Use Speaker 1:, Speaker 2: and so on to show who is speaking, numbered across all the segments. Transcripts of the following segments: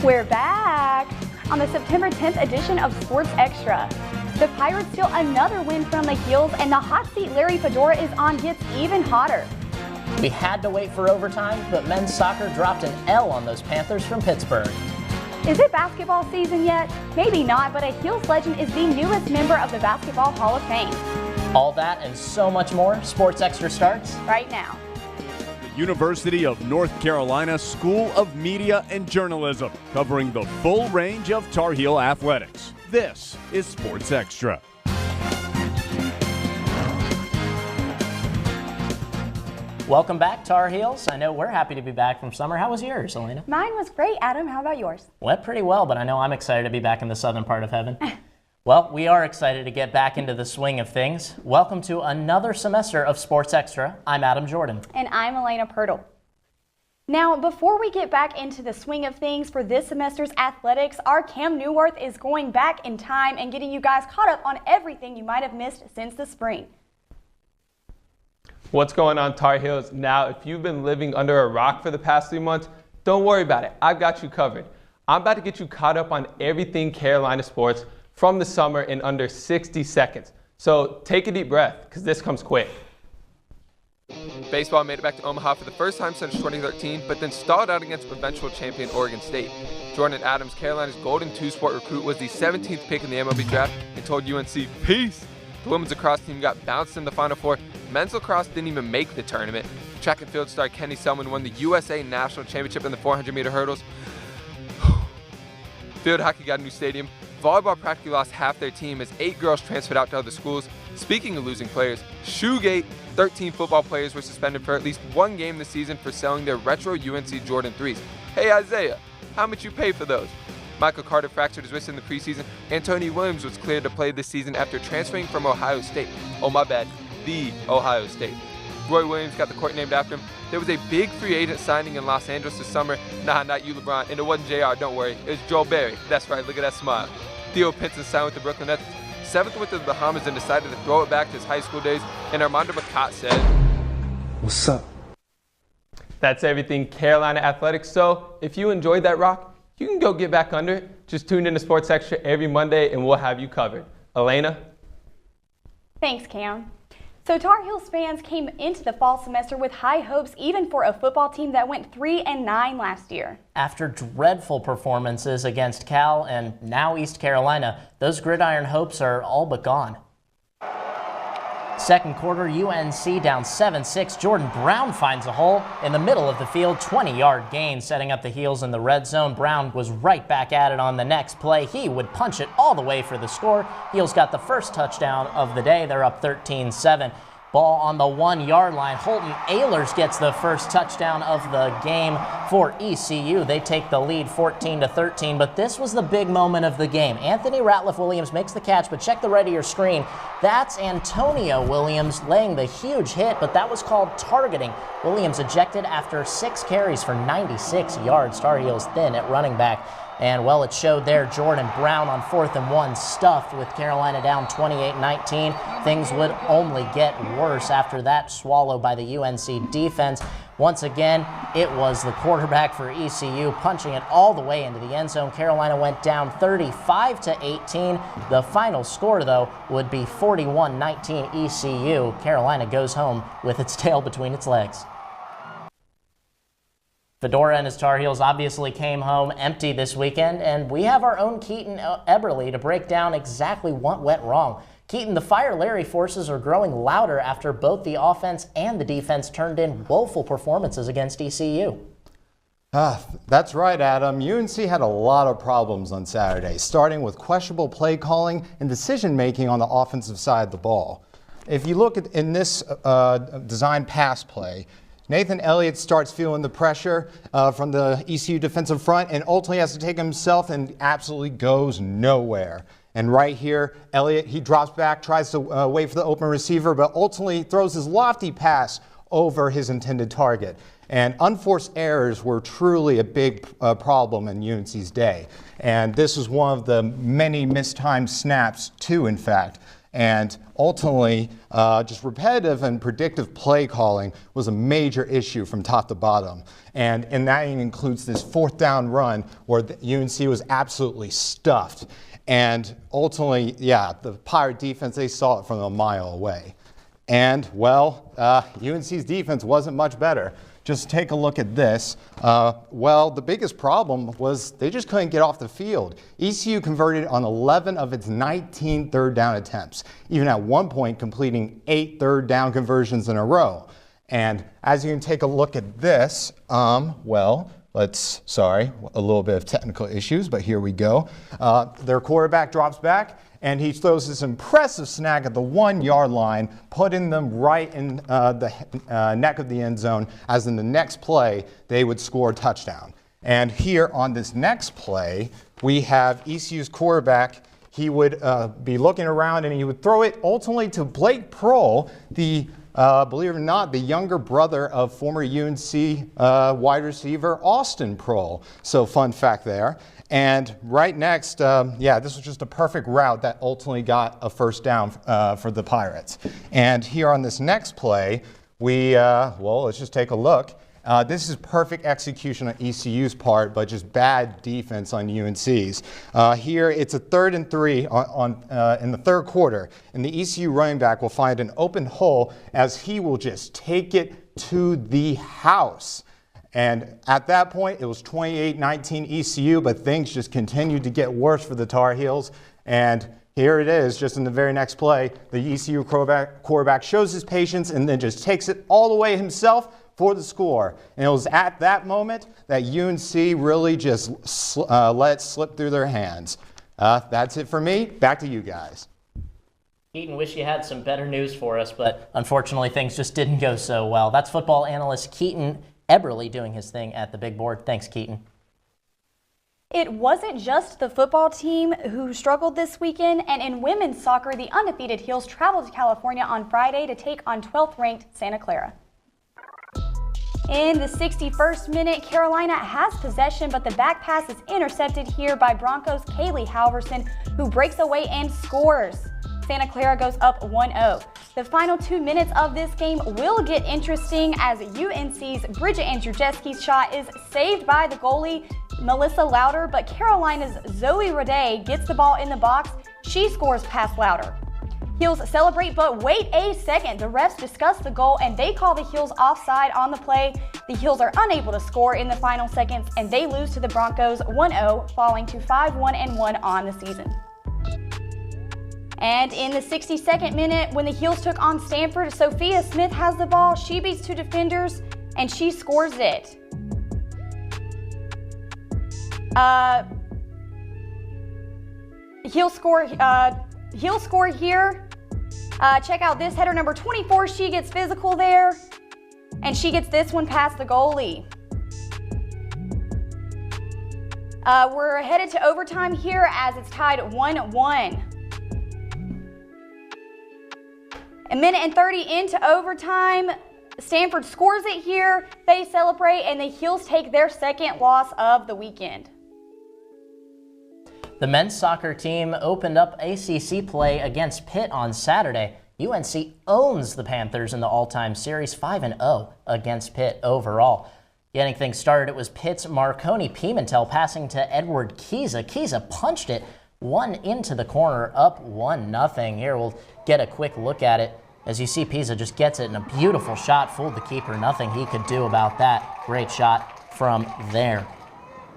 Speaker 1: We're back on the September 10th edition of Sports Extra. The Pirates steal another win from the Heels, and the hot seat Larry Fedora is on gets even hotter.
Speaker 2: We had to wait for overtime, but men's soccer dropped an L on those Panthers from Pittsburgh.
Speaker 1: Is it basketball season yet? Maybe not, but a Heels legend is the newest member of the Basketball Hall of Fame.
Speaker 2: All that and so much more. Sports Extra starts
Speaker 1: right now.
Speaker 3: The University of North Carolina School of Media and Journalism, covering the full range of Tar Heel athletics. This is Sports Extra.
Speaker 2: Welcome back, Tar Heels. I know we're happy to be back from summer. How was yours, Elena?
Speaker 1: Mine was great, Adam. How about yours?
Speaker 2: Went pretty well, but I know I'm excited to be back in the southern part of heaven. Well, we are excited to get back into the swing of things. Welcome to another semester of Sports Extra. I'm Adam Jordan.
Speaker 1: And I'm Elena Pirtle. Now, before we get back into the swing of things for this semester's athletics, our Cam Newworth is going back in time and getting you guys caught up on everything you might have missed since the spring.
Speaker 4: What's going on, Tar Heels? Now, if you've been living under a rock for the past 3 months, don't worry about it. I've got you covered. I'm about to get you caught up on everything Carolina sports from the summer in under 60 seconds. So take a deep breath, because this comes quick.
Speaker 5: Baseball made it back to Omaha for the first time since 2013, but then stalled out against eventual champion Oregon State. Jordan Adams, Carolina's golden two-sport recruit, was the 17th pick in the MLB draft and told UNC, peace. The women's lacrosse team got bounced in the Final Four. Men's lacrosse didn't even make the tournament. Track and field star Kenny Selman won the USA National Championship in the 400-meter hurdles. Field hockey got a new stadium. Volleyball practically lost half their team as 8 girls transferred out to other schools. Speaking of losing players, Shoegate, 13 football players were suspended for at least one game this season for selling their retro UNC Jordan 3s. Hey Isaiah, how much you pay for those? Michael Carter fractured his wrist in the preseason. Antonio Williams was cleared to play this season after transferring from Ohio State. Oh my bad, the Ohio State. Roy Williams got the court named after him. There was a big free agent signing in Los Angeles this summer. Nah, not you, LeBron. And it wasn't JR, don't worry. It was Joel Berry. That's right, look at that smile. Theo Pinson signed with the Brooklyn Nets. 7th went to the Bahamas and decided to throw it back to his high school days. And Armando Bacot said,
Speaker 6: "What's up?"
Speaker 4: That's everything Carolina athletics. So if you enjoyed that rock, you can go get back under it. Just tune in to Sports Extra every Monday and we'll have you covered. Elena?
Speaker 1: Thanks, Cam. So Tar Heels fans came into the fall semester with high hopes, even for a football team that went 3-9 last year.
Speaker 2: After dreadful performances against Cal and now East Carolina, those gridiron hopes are all but gone. Second quarter, UNC down 7-6. Jordan Brown finds a hole in the middle of the field, 20-yard gain, setting up the Heels in the red zone. Brown was right back at it on the next play. He would punch it all the way for the score. Heels got the first touchdown of the day. They're up 13-7. Ball on the 1-yard line. Holton Ehlers gets the first touchdown of the game for ECU. They take the lead 14-13, but this was the big moment of the game. Anthony Ratliff Williams makes the catch, but check the right of your screen. That's Antonio Williams laying the huge hit, but that was called targeting. Williams ejected after 6 carries for 96 yards. Tar Heels thin at running back. And, well, it showed there. Jordan Brown on 4th and 1 stuffed with Carolina down 28-19. Things would only get worse after that swallow by the UNC defense. Once again, it was the quarterback for ECU punching it all the way into the end zone. Carolina went down 35-18. The final score, though, would be 41-19 ECU. Carolina goes home with its tail between its legs. Fedora and his Tar Heels obviously came home empty this weekend, and we have our own Keaton Eberly to break down exactly what went wrong. Keaton, the Fire Larry forces are growing louder after both the offense and the defense turned in woeful performances against ECU.
Speaker 6: That's right, Adam. UNC had a lot of problems on Saturday, starting with questionable play calling and decision-making on the offensive side of the ball. If you look at in this design pass play, Nathan Elliott starts feeling the pressure from the ECU defensive front and ultimately has to take himself and absolutely goes nowhere. And right here, Elliott, he drops back, tries to wait for the open receiver, but ultimately throws his lofty pass over his intended target. And unforced errors were truly a big problem in UNC's day. And this was one of the many mistimed snaps, too, in fact. And ultimately, just repetitive and predictive play calling was a major issue from top to bottom. And that includes this 4th down run where the UNC was absolutely stuffed. And ultimately, yeah, the Pirate defense, they saw it from a mile away. And, well, UNC's defense wasn't much better. Just take a look at this. Well, the biggest problem was they just couldn't get off the field. ECU converted on 11 of its 19 third down attempts, even at one point completing 8 third down conversions in a row. And as you can take a look at this, sorry, a little bit of technical issues, but here we go. Their quarterback drops back, and he throws this impressive snag at the 1-yard line, putting them right in the neck of the end zone, as in the next play, they would score a touchdown. And here on this next play, we have ECU's quarterback. He would be looking around, and he would throw it ultimately to Blake Prohl, the believe it or not, the younger brother of former UNC wide receiver Austin Prohl. So fun fact there. And right next, this was just a perfect route that ultimately got a first down for the Pirates. And here on this next play, let's just take a look. This is perfect execution on ECU's part, but just bad defense on UNC's. Here, it's a 3rd and 3 in the 3rd quarter, and the ECU running back will find an open hole as he will just take it to the house. And at that point, it was 28-19 ECU, but things just continued to get worse for the Tar Heels. And here it is, just in the very next play, the ECU quarterback shows his patience and then just takes it all the way himself for the score. And it was at that moment that UNC really just let it slip through their hands. That's it for me. Back to you guys.
Speaker 2: Keaton, wish you had some better news for us, but unfortunately things just didn't go so well. That's football analyst Keaton Eberly doing his thing at the big board. Thanks, Keaton.
Speaker 1: It wasn't just the football team who struggled this weekend, and in women's soccer, the undefeated Heels traveled to California on Friday to take on 12th-ranked Santa Clara. In the 61st minute, Carolina has possession, but the back pass is intercepted here by Broncos' Kaylee Halverson, who breaks away and scores. Santa Clara goes up 1-0. The final 2 minutes of this game will get interesting as UNC's Bridget Andrzejewski's shot is saved by the goalie Melissa Louder, but Carolina's Zoe Rade gets the ball in the box. She scores past Louder. Heels celebrate, but wait a second. The refs discuss the goal and they call the Heels offside on the play. The Heels are unable to score in the final seconds and they lose to the Broncos 1-0, falling to 5-1-1 on the season. And in the 62nd minute, when the Heels took on Stanford, Sophia Smith has the ball. She beats 2 defenders and she scores it. Heels score here. Check out this header, number 24. She gets physical there, and she gets this one past the goalie. We're headed to overtime here as it's tied 1-1. A minute and 30 into overtime, Stanford scores it here. They celebrate, and the Heels take their second loss of the weekend.
Speaker 2: The men's soccer team opened up ACC play against Pitt on Saturday. UNC owns the Panthers in the all-time series, 5-0 against Pitt overall. Getting things started, it was Pitt's Marconi Pimentel passing to Edward Kiza. Kiza punched it one into the corner, up 1-0. Here we'll get a quick look at it. As you see, Pisa just gets it in a beautiful shot, fooled the keeper. Nothing he could do about that. Great shot from there.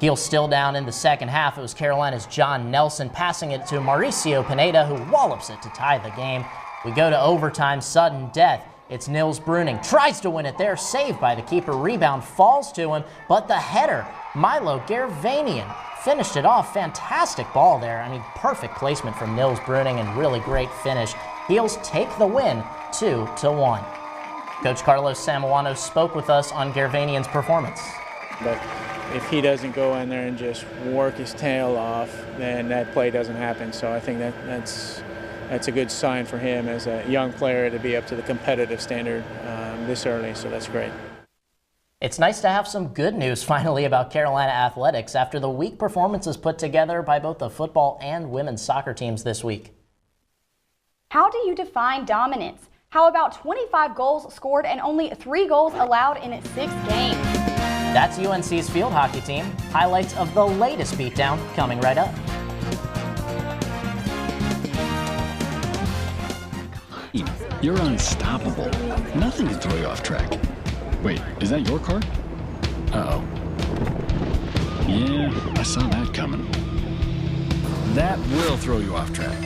Speaker 2: Heels still down in the second half. It was Carolina's John Nelson passing it to Mauricio Pineda, who wallops it to tie the game. We go to overtime, sudden death. It's Nils Bruning, tries to win it there, saved by the keeper. Rebound falls to him, but the header, Milo Gervanian, finished it off. Fantastic ball there. I mean, perfect placement from Nils Bruning and really great finish. Heels take the win 2-1. Coach Carlos Samuano spoke with us on Gervanian's performance.
Speaker 7: But if he doesn't go in there and just work his tail off, then that play doesn't happen. So I think that's a good sign for him as a young player to be up to the competitive standard this early, so that's great.
Speaker 2: It's nice to have some good news finally about Carolina athletics after the weak performances put together by both the football and women's soccer teams this week.
Speaker 1: How do you define dominance? How about 25 goals scored and only 3 goals allowed in 6 games?
Speaker 2: That's UNC's field hockey team. Highlights of the latest beatdown coming right up.
Speaker 8: You're unstoppable. Nothing can throw you off track. Wait, is that your car? Uh-oh. Yeah, I saw that coming. That will throw you off track.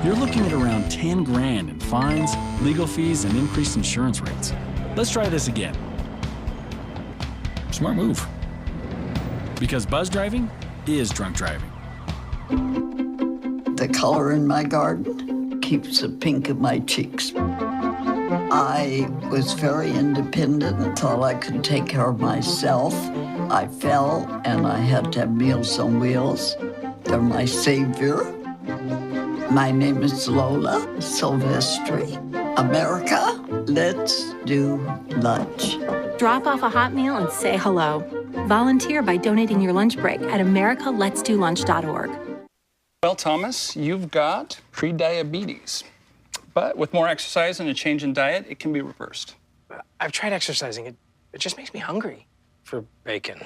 Speaker 8: You're looking at around 10 grand in fines, legal fees, and increased insurance rates. Let's try this again. Smart move. Because buzz driving is drunk driving.
Speaker 9: The color in my garden keeps the pink in my cheeks. I was very independent and thought I could take care of myself. I fell and I had to have Meals on Wheels. They're my savior. My name is Lola Silvestri. America, let's do lunch.
Speaker 10: Drop off a hot meal and say hello. Volunteer by donating your lunch break at americaletsdolunch.org.
Speaker 11: Well, Thomas, you've got prediabetes. But with more exercise and a change in diet, it can be reversed.
Speaker 12: I've tried exercising. It just makes me hungry for bacon.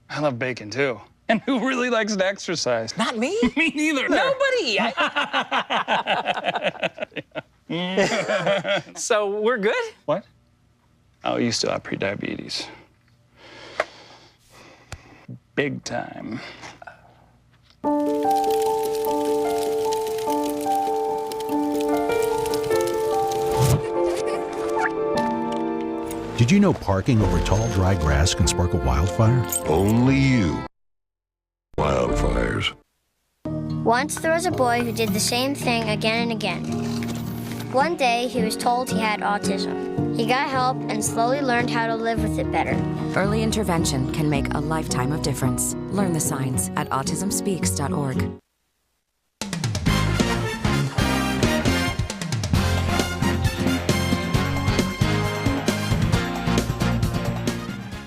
Speaker 11: I love bacon, too. And who really likes to exercise?
Speaker 12: Not me.
Speaker 11: Me neither.
Speaker 12: Nobody. So we're good?
Speaker 11: What? Oh, you still have prediabetes. Big time.
Speaker 13: Did you know parking over tall, dry grass can spark a wildfire?
Speaker 14: Only you. Wildfires.
Speaker 15: Once there was a boy who did the same thing again and again. One day, he was told he had autism. He got help and slowly learned how to live with it better.
Speaker 16: Early intervention can make a lifetime of difference. Learn the signs at autismspeaks.org.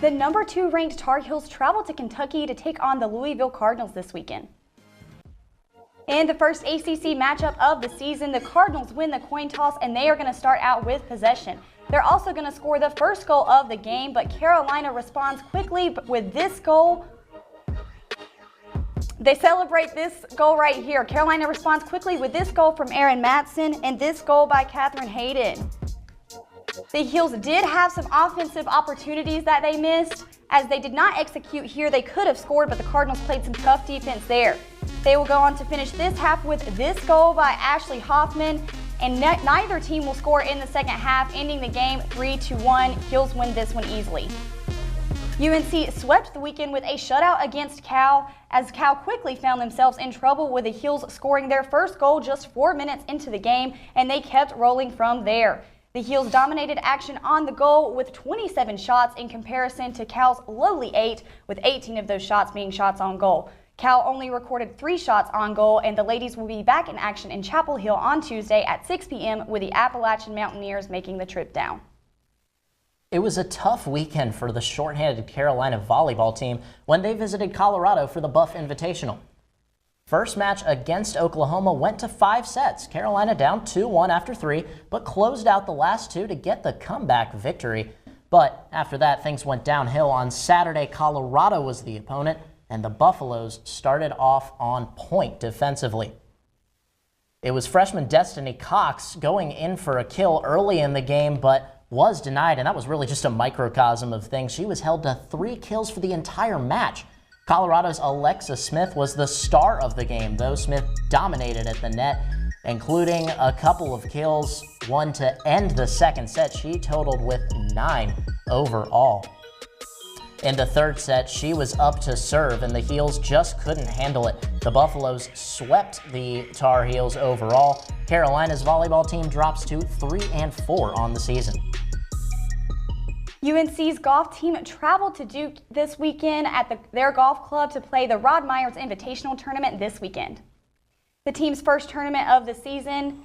Speaker 1: The number 2 ranked Tar Heels travel to Kentucky to take on the Louisville Cardinals this weekend. In the first ACC matchup of the season, the Cardinals win the coin toss and they are going to start out with possession. They're also going to score the first goal of the game, but Carolina responds quickly with this goal. They celebrate this goal right here. Carolina responds quickly with this goal from Aaron Matson and this goal by Catherine Hayden. The Heels did have some offensive opportunities that they missed. As they did not execute here, they could have scored, but the Cardinals played some tough defense there. They will go on to finish this half with this goal by Ashley Hoffman, and neither team will score in the second half, ending the game 3-1. Heels win this one easily. UNC swept the weekend with a shutout against Cal, as Cal quickly found themselves in trouble with the Heels scoring their first goal just 4 minutes into the game, and they kept rolling from there. The Heels dominated action on the goal with 27 shots in comparison to Cal's lowly 8, with 18 of those shots being shots on goal. Cal only recorded 3 shots on goal, and the ladies will be back in action in Chapel Hill on Tuesday at 6 p.m. with the Appalachian Mountaineers making the trip down.
Speaker 2: It was a tough weekend for the shorthanded Carolina volleyball team when they visited Colorado for the Buff Invitational. First match against Oklahoma went to 5 sets. Carolina down 2-1 after 3, but closed out the last 2 to get the comeback victory. But after that, things went downhill. On Saturday, Colorado was the opponent, and the Buffaloes started off on point defensively. It was freshman Destiny Cox going in for a kill early in the game, but was denied, and that was really just a microcosm of things. She was held to 3 kills for the entire match. Colorado's Alexa Smith was the star of the game, though. Smith dominated at the net, including a couple of kills, one to end the second set. She totaled with 9 overall. In the third set, she was up to serve, and the Heels just couldn't handle it. The Buffaloes swept the Tar Heels overall. Carolina's volleyball team drops to 3-4 on the season.
Speaker 1: UNC's golf team traveled to Duke this weekend at their golf club to play the Rod Myers Invitational Tournament this weekend. The team's first tournament of the season,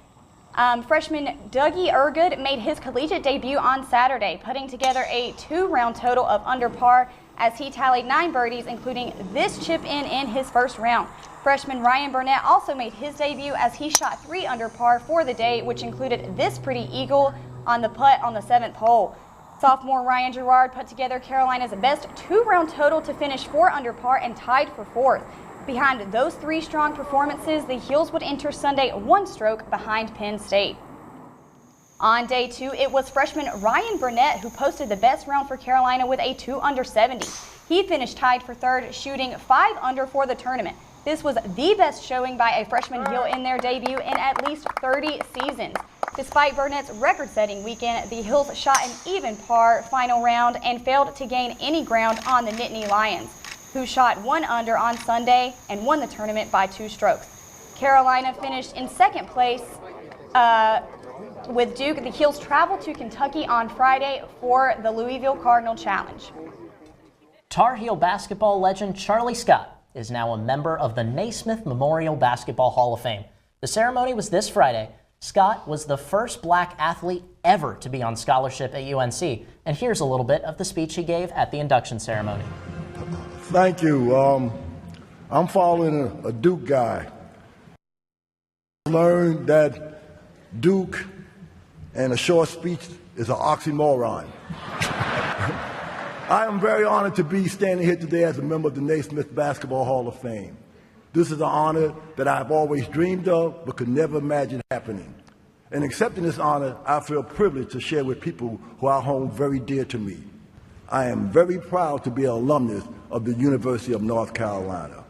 Speaker 1: freshman Dougie Ergood made his collegiate debut on Saturday, putting together a 2-round total of under par as he tallied 9 birdies, including this chip in his first round. Freshman Ryan Burnett also made his debut as he shot 3 under par for the day, which included this pretty eagle on the putt on the 7th hole. Sophomore Ryan Gerard put together Carolina's best 2-round total to finish 4 under par and tied for 4th. Behind those 3 strong performances, the Heels would enter Sunday 1 stroke behind Penn State. On day 2, it was freshman Ryan Burnett who posted the best round for Carolina with a 2 under 70. He finished tied for 3rd, shooting 5 under for the tournament. This was the best showing by a freshman Heel in their debut in at least 30 seasons. Despite Burnett's record-setting weekend, the Heels shot an even par final round and failed to gain any ground on the Nittany Lions, who shot 1 under on Sunday and won the tournament by 2 strokes. Carolina finished in 2nd place with Duke. The Heels traveled to Kentucky on Friday for the Louisville Cardinal Challenge.
Speaker 2: Tar Heel basketball legend Charlie Scott is now a member of the Naismith Memorial Basketball Hall of Fame. The ceremony was this Friday. Scott was the first black athlete ever to be on scholarship at UNC, and here's a little bit of the speech he gave at the induction ceremony.
Speaker 14: Thank you. I'm following a Duke guy. I learned that Duke and a short speech is an oxymoron. I am very honored to be standing here today as a member of the Naismith Basketball Hall of Fame. This is an honor that I've always dreamed of but could never imagine happening. In accepting this honor, I feel privileged to share with people who I hold very dear to me. I am very proud to be an alumnus of the University of North Carolina.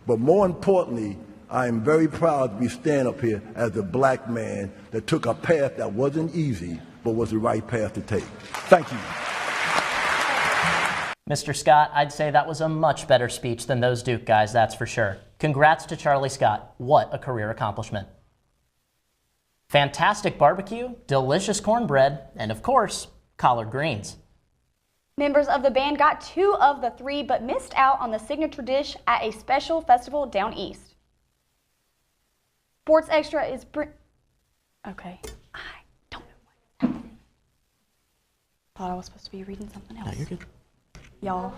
Speaker 14: But more importantly, I am very proud to be standing up here as a black man that took a path that wasn't easy, but was the right path to take. Thank you.
Speaker 2: Mr. Scott, I'd say that was a much better speech than those Duke guys, that's for sure. Congrats to Charlie Scott. What a career accomplishment. Fantastic barbecue, delicious cornbread, and of course, collard greens.
Speaker 1: Members of the band got 2 of the 3 but missed out on the signature dish at a special festival down east. Sports Extra is okay. I don't know what's happening. Thought I was supposed to be reading something else.
Speaker 2: No, you're good.
Speaker 1: Y'all.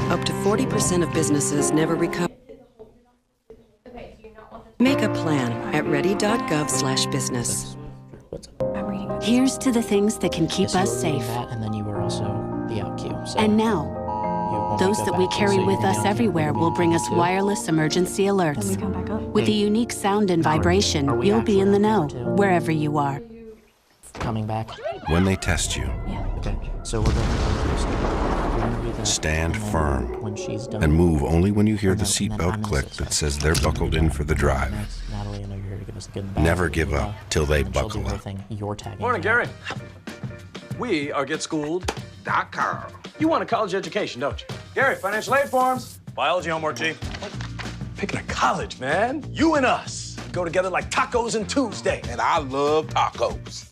Speaker 17: Up to 40% of businesses never recover. Make a plan at ready.gov/business.
Speaker 18: Here's to the things that can keep us safe.
Speaker 2: And then you were also the out cue. So
Speaker 18: and now, those that we carry with us everywhere will bring us wireless emergency alerts. With a unique sound and vibration, you'll be in the know, wherever you are.
Speaker 2: Coming back.
Speaker 13: When they test you,
Speaker 2: Okay, so we're going to
Speaker 13: stand firm
Speaker 2: when she's done.
Speaker 13: and move only when you hear the seatbelt click that says they're buckled in for the drive.
Speaker 2: Natalie, I know you're here to give us the good and bad.
Speaker 13: Never give up till they buckle up.
Speaker 2: You're tagging.
Speaker 19: Morning, Gary. We are GetSchooled.com. You want a college education, don't you? Gary, financial aid forms. Biology homework, G. Picking a college, man. You and us go together like tacos and Tuesday. And I love tacos.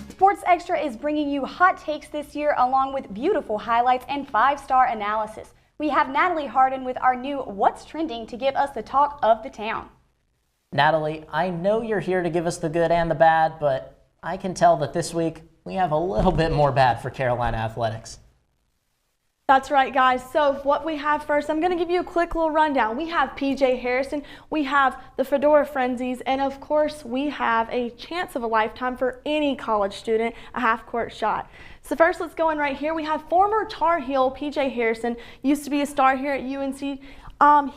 Speaker 1: Sports Extra is bringing you hot takes this year along with beautiful highlights and 5-star analysis. We have Natalie Harden with our new What's Trending to give us the talk of the town.
Speaker 2: Natalie, I know you're here to give us the good and the bad, but I can tell that this week we have a little bit more bad for Carolina athletics.
Speaker 20: That's right, guys. So what we have first, I'm going to give you a quick little rundown. We have PJ Harrison, we have the Fedora Frenzies, and of course we have a chance of a lifetime for any college student, a half-court shot. So first, let's go in right here. We have former Tar Heel PJ Harrison, used to be a star here at UNC.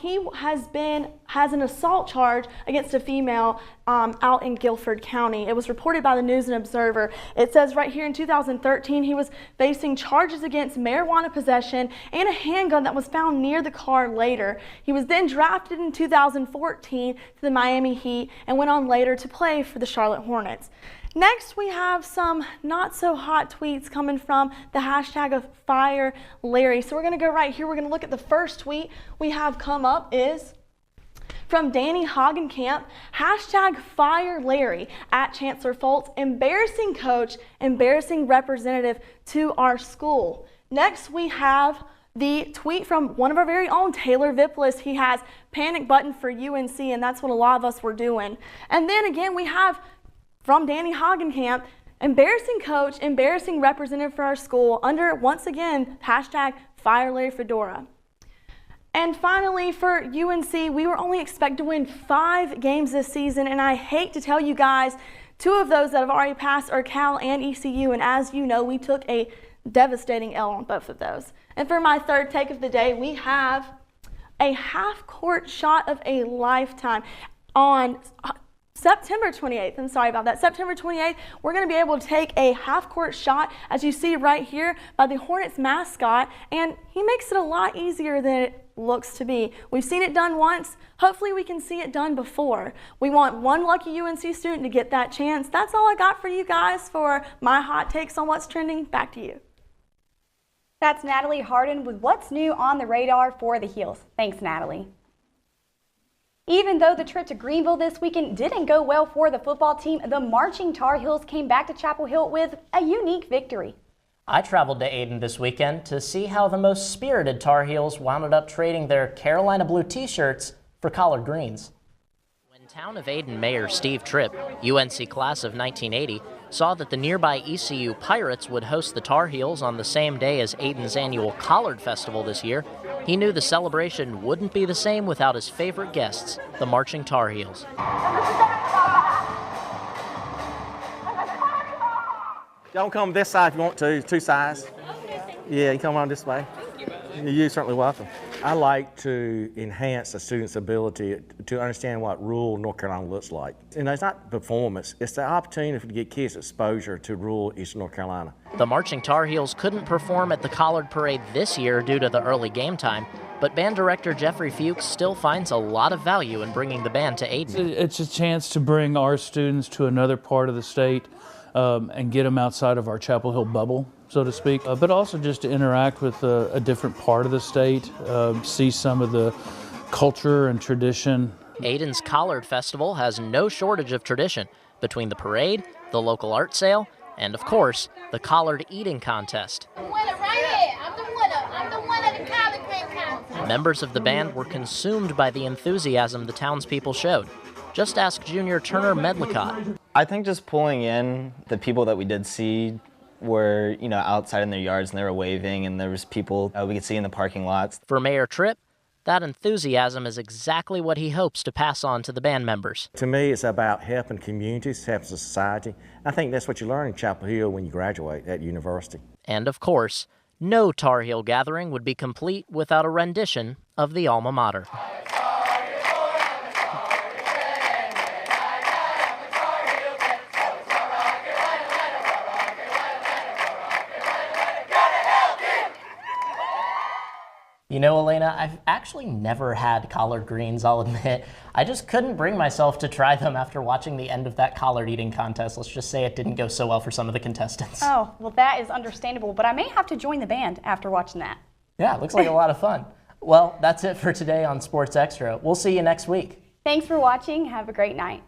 Speaker 20: He has an assault charge against a female out in Guilford County. It was reported by the News and Observer. It says right here in 2013 he was facing charges against marijuana possession and a handgun that was found near the car later. He was then drafted in 2014 to the Miami Heat and went on later to play for the Charlotte Hornets. Next, we have some not so hot tweets coming from the hashtag of Fire Larry. So we're going to go right here. We're going to look at the first tweet we have come up is from Danny Hagenkamp, hashtag Fire Larry at Chancellor Foltz, embarrassing coach, embarrassing representative to our school. Next, we have the tweet from one of our very own, Taylor Viplis. He has panic button for UNC, and that's what a lot of us were doing. And then again, we have from Danny Hagenkamp, embarrassing coach, embarrassing representative for our school under, once again, hashtag Fire Larry Fedora. And finally, for UNC, we were only expected to win 5 games this season, and I hate to tell you guys, 2 of those that have already passed are Cal and ECU, and as you know, we took a devastating L on both of those. And for my third take of the day, we have a half-court shot of a lifetime on September 28th, I'm sorry about that. September 28th, we're going to be able to take a half-court shot, as you see right here, by the Hornets mascot, and he makes it a lot easier than it looks to be. We've seen it done once. Hopefully we can see it done before. We want one lucky UNC student to get that chance. That's all I got for you guys for my hot takes on what's trending. Back to you.
Speaker 1: That's Natalie Harden with what's new on the radar for the Heels. Thanks, Natalie. Even though the trip to Greenville this weekend didn't go well for the football team, the marching Tar Heels came back to Chapel Hill with a unique victory.
Speaker 2: I traveled to Ayden this weekend to see how the most spirited Tar Heels wound up trading their Carolina blue t-shirts for collard greens. When Town of Ayden Mayor Steve Tripp, UNC class of 1980, saw that the nearby ECU Pirates would host the Tar Heels on the same day as Ayden's annual Collard Festival this year, he knew the celebration wouldn't be the same without his favorite guests, the marching Tar Heels.
Speaker 21: Y'all come this side if you want to, 2 sides. Yeah, you come on this way. You're certainly welcome. I like to enhance the student's ability to understand what rural North Carolina looks like. And it's not performance, it's the opportunity to get kids exposure to rural Eastern North Carolina.
Speaker 2: The marching Tar Heels couldn't perform at the Collard Parade this year due to the early game time, but band director Jeffrey Fuchs still finds a lot of value in bringing the band to Ayden.
Speaker 22: It's a chance to bring our students to another part of the state and get them outside of our Chapel Hill bubble, so to speak, but also just to interact with a different part of the state, see some of the culture and tradition.
Speaker 2: Ayden's Collard Festival has no shortage of tradition between the parade, the local art sale, and of course, the collard eating contest. Members of the band were consumed by the enthusiasm the townspeople showed. Just ask junior Turner Medlicott.
Speaker 23: I think just pulling in the people that we did see were, outside in their yards and they were waving, and there was people we could see in the parking lots.
Speaker 2: For Mayor Tripp, that enthusiasm is exactly what he hopes to pass on to the band members.
Speaker 21: To me, it's about helping communities, helping society. I think that's what you learn in Chapel Hill when you graduate at university.
Speaker 2: And of course, no Tar Heel gathering would be complete without a rendition of the alma mater. You know, Elena, I've actually never had collard greens, I'll admit. I just couldn't bring myself to try them after watching the end of that collard eating contest. Let's just say it didn't go so well for some of the contestants.
Speaker 1: Oh, well, that is understandable, but I may have to join the band after watching that.
Speaker 2: Yeah, it looks like a lot of fun. Well, that's it for today on Sports Extra. We'll see you next week.
Speaker 1: Thanks for watching. Have a great night.